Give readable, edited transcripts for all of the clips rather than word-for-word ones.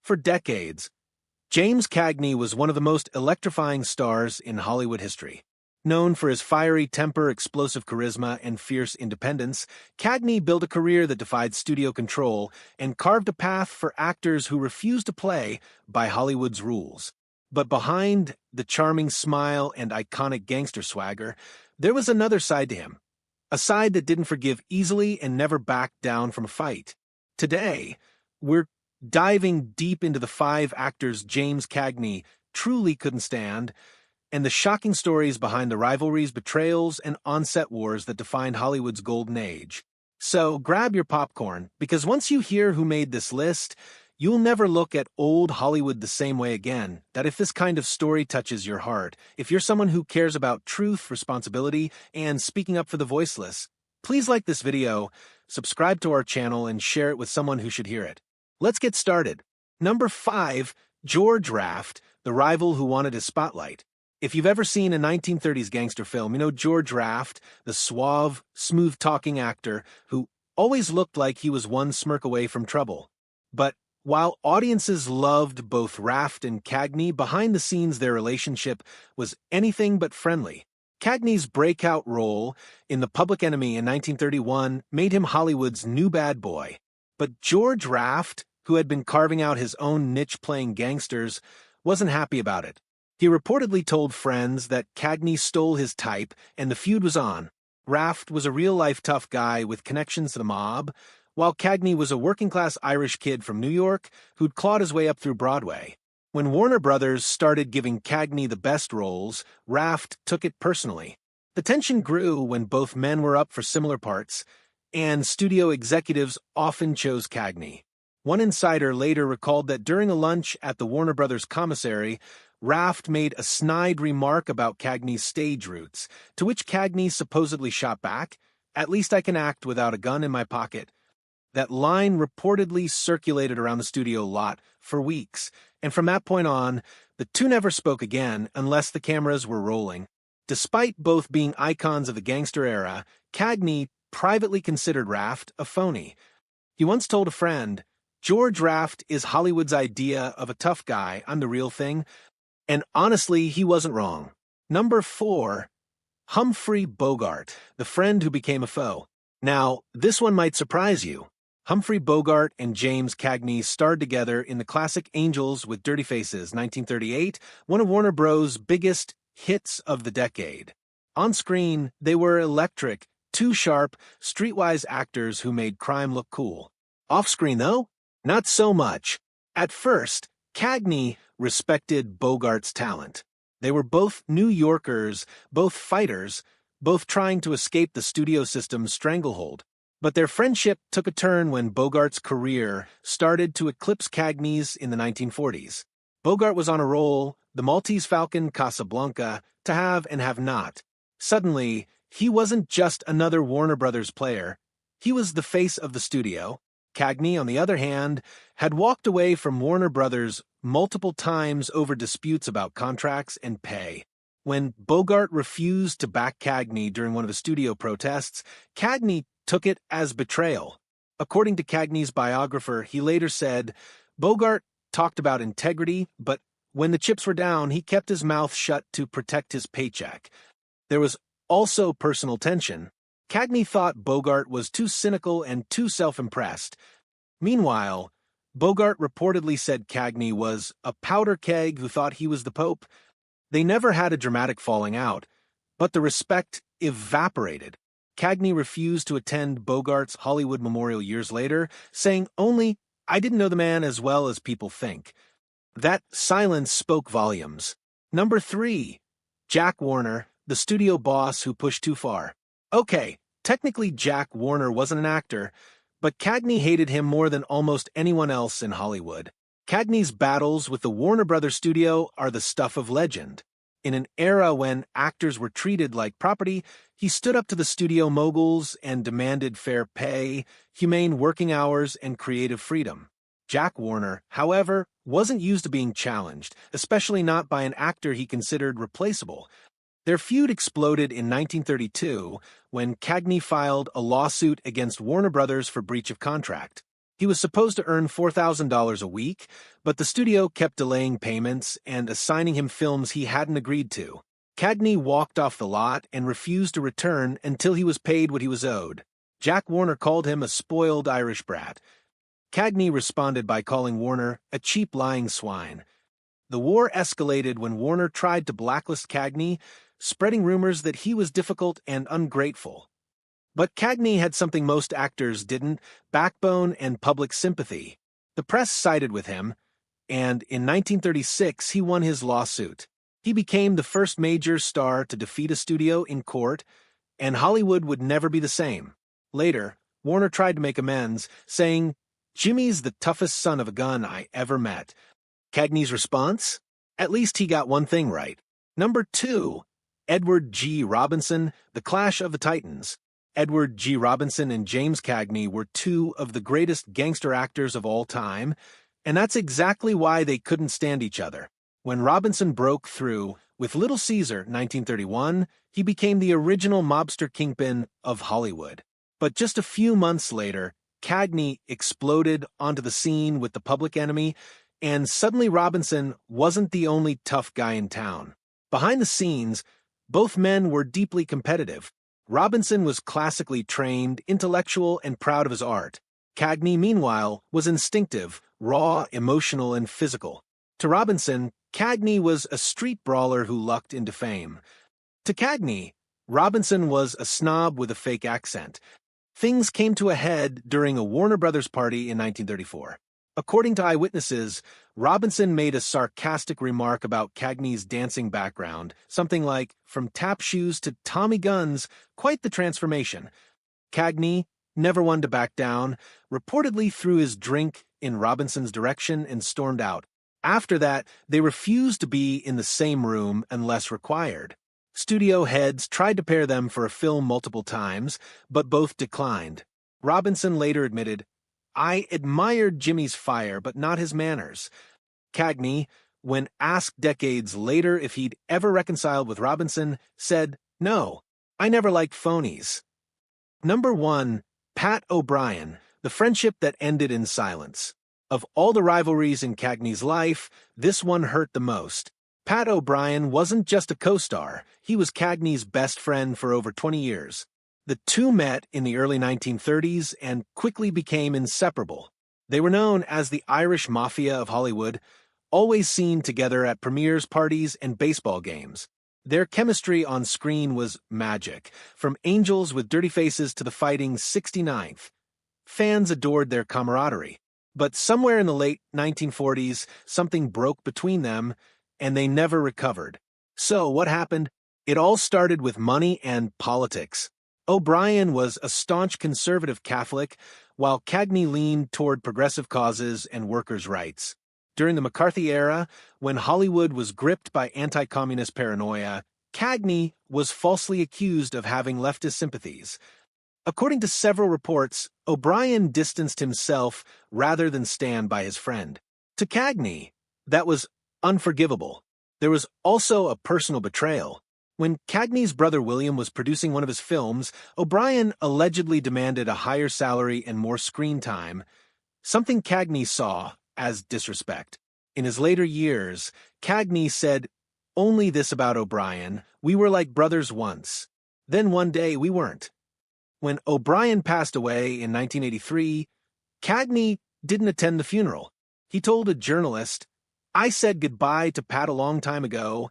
For decades, James Cagney was one of the most electrifying stars in Hollywood history. Known for his fiery temper, explosive charisma, and fierce independence, Cagney built a career that defied studio control and carved a path for actors who refused to play by Hollywood's rules. But behind the charming smile and iconic gangster swagger, there was another side to him. A side that didn't forgive easily and never backed down from a fight. Today, we're diving deep into the 5 actors James Cagney truly couldn't stand, and the shocking stories behind the rivalries, betrayals, and on-set wars that defined Hollywood's golden age. So grab your popcorn, because once you hear who made this list, you'll never look at old Hollywood the same way again. That if this kind of story touches your heart, if you're someone who cares about truth, responsibility, and speaking up for the voiceless, please like this video, subscribe to our channel, and share it with someone who should hear it. Let's get started. Number 5, George Raft, the rival who wanted his spotlight. If you've ever seen a 1930s gangster film, you know George Raft, the suave, smooth-talking actor who always looked like he was one smirk away from trouble. But while audiences loved both Raft and Cagney, behind the scenes their relationship was anything but friendly. Cagney's breakout role in The Public Enemy in 1931 made him Hollywood's new bad boy. But George Raft, who had been carving out his own niche playing gangsters, wasn't happy about it. He reportedly told friends that Cagney stole his type and the feud was on. Raft was a real-life tough guy with connections to the mob, while Cagney was a working-class Irish kid from New York who'd clawed his way up through Broadway. When Warner Brothers started giving Cagney the best roles, Raft took it personally. The tension grew when both men were up for similar parts, and studio executives often chose Cagney. One insider later recalled that during a lunch at the Warner Brothers commissary, Raft made a snide remark about Cagney's stage roots, to which Cagney supposedly shot back, "At least I can act without a gun in my pocket." That line reportedly circulated around the studio lot for weeks, and from that point on, the two never spoke again unless the cameras were rolling. Despite both being icons of the gangster era, Cagney privately considered Raft a phony. He once told a friend, "George Raft is Hollywood's idea of a tough guy, I'm the real thing," and honestly, he wasn't wrong. Number 4, Humphrey Bogart, the friend who became a foe. Now, this one might surprise you. Humphrey Bogart and James Cagney starred together in the classic Angels with Dirty Faces, 1938, one of Warner Bros.' biggest hits of the decade. On screen, they were electric, too sharp, streetwise actors who made crime look cool. Off-screen, though, not so much. At first, Cagney respected Bogart's talent. They were both New Yorkers, both fighters, both trying to escape the studio system's stranglehold. But their friendship took a turn when Bogart's career started to eclipse Cagney's in the 1940s. Bogart was on a roll, The Maltese Falcon, Casablanca, To Have and Have Not. Suddenly, he wasn't just another Warner Brothers player. He was the face of the studio. Cagney, on the other hand, had walked away from Warner Brothers multiple times over disputes about contracts and pay. When Bogart refused to back Cagney during one of the studio protests, Cagney took it as betrayal. According to Cagney's biographer, he later said, "Bogart talked about integrity, but when the chips were down, he kept his mouth shut to protect his paycheck." There was also personal tension. Cagney thought Bogart was too cynical and too self-impressed. Meanwhile, Bogart reportedly said Cagney was a powder keg who thought he was the Pope. They never had a dramatic falling out, but the respect evaporated. Cagney refused to attend Bogart's Hollywood Memorial years later, saying only, "I didn't know the man as well as people think." That silence spoke volumes. Number 3, Jack Warner, the studio boss who pushed too far. Okay, technically Jack Warner wasn't an actor, but Cagney hated him more than almost anyone else in Hollywood. Cagney's battles with the Warner Brothers studio are the stuff of legend. In an era when actors were treated like property, he stood up to the studio moguls and demanded fair pay, humane working hours, and creative freedom. Jack Warner, however, wasn't used to being challenged, especially not by an actor he considered replaceable. Their feud exploded in 1932 when Cagney filed a lawsuit against Warner Brothers for breach of contract. He was supposed to earn $4,000 a week, but the studio kept delaying payments and assigning him films he hadn't agreed to. Cagney walked off the lot and refused to return until he was paid what he was owed. Jack Warner called him a spoiled Irish brat. Cagney responded by calling Warner a cheap lying swine. The war escalated when Warner tried to blacklist Cagney, spreading rumors that he was difficult and ungrateful. But Cagney had something most actors didn't: backbone and public sympathy. The press sided with him, and in 1936 he won his lawsuit. He became the first major star to defeat a studio in court, and Hollywood would never be the same. Later, Warner tried to make amends, saying, "Jimmy's the toughest son of a gun I ever met." Cagney's response? At least he got one thing right. Number 2. Edward G. Robinson, The Clash of the Titans. Edward G. Robinson and James Cagney were two of the greatest gangster actors of all time, and that's exactly why they couldn't stand each other. When Robinson broke through with Little Caesar, 1931, he became the original mobster kingpin of Hollywood. But just a few months later, Cagney exploded onto the scene with The Public Enemy, and suddenly Robinson wasn't the only tough guy in town. Behind the scenes, both men were deeply competitive. Robinson was classically trained, intellectual, and proud of his art. Cagney, meanwhile, was instinctive, raw, emotional, and physical. To Robinson, Cagney was a street brawler who lucked into fame. To Cagney, Robinson was a snob with a fake accent. Things came to a head during a Warner Brothers party in 1934. According to eyewitnesses, Robinson made a sarcastic remark about Cagney's dancing background, something like, "From tap shoes to Tommy guns, quite the transformation." Cagney, never one to back down, reportedly threw his drink in Robinson's direction and stormed out. After that, they refused to be in the same room unless required. Studio heads tried to pair them for a film multiple times, but both declined. Robinson later admitted, "I admired Jimmy's fire, but not his manners." Cagney, when asked decades later if he'd ever reconciled with Robinson, said, "No, I never liked phonies." Number 1. Pat O'Brien, The Friendship That Ended in Silence. Of all the rivalries in Cagney's life, this one hurt the most. Pat O'Brien wasn't just a co-star, he was Cagney's best friend for over 20 years. The two met in the early 1930s and quickly became inseparable. They were known as the Irish Mafia of Hollywood, always seen together at premieres, parties, and baseball games. Their chemistry on screen was magic, from Angels with Dirty Faces to The Fighting 69th. Fans adored their camaraderie. But somewhere in the late 1940s, something broke between them, and they never recovered. So what happened? It all started with money and politics. O'Brien was a staunch conservative Catholic, while Cagney leaned toward progressive causes and workers' rights. During the McCarthy era, when Hollywood was gripped by anti-communist paranoia, Cagney was falsely accused of having leftist sympathies. According to several reports, O'Brien distanced himself rather than stand by his friend. To Cagney, that was unforgivable. There was also a personal betrayal. When Cagney's brother William was producing one of his films, O'Brien allegedly demanded a higher salary and more screen time, something Cagney saw as disrespect. In his later years, Cagney said only this about O'Brien: "We were like brothers once. Then one day we weren't." When O'Brien passed away in 1983, Cagney didn't attend the funeral. He told a journalist, "I said goodbye to Pat a long time ago.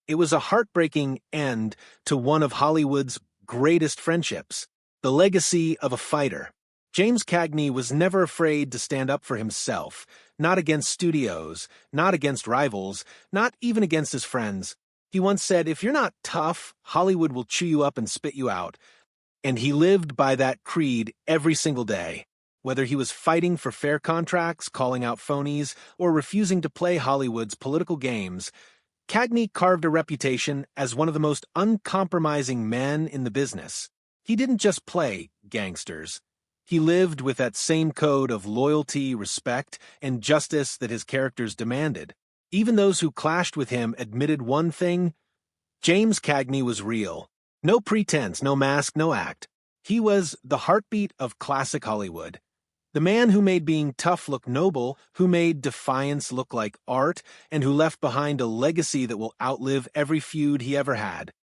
It was a heartbreaking end to one of Hollywood's greatest friendships, the legacy of a fighter." James Cagney was never afraid to stand up for himself, not against studios, not against rivals, not even against his friends. He once said, "If you're not tough, Hollywood will chew you up and spit you out." And he lived by that creed every single day. Whether he was fighting for fair contracts, calling out phonies, or refusing to play Hollywood's political games, Cagney carved a reputation as one of the most uncompromising men in the business. He didn't just play gangsters. He lived with that same code of loyalty, respect, and justice that his characters demanded. Even those who clashed with him admitted one thing: James Cagney was real. No pretense, no mask, no act. He was the heartbeat of classic Hollywood. The man who made being tough look noble, who made defiance look like art, and who left behind a legacy that will outlive every feud he ever had.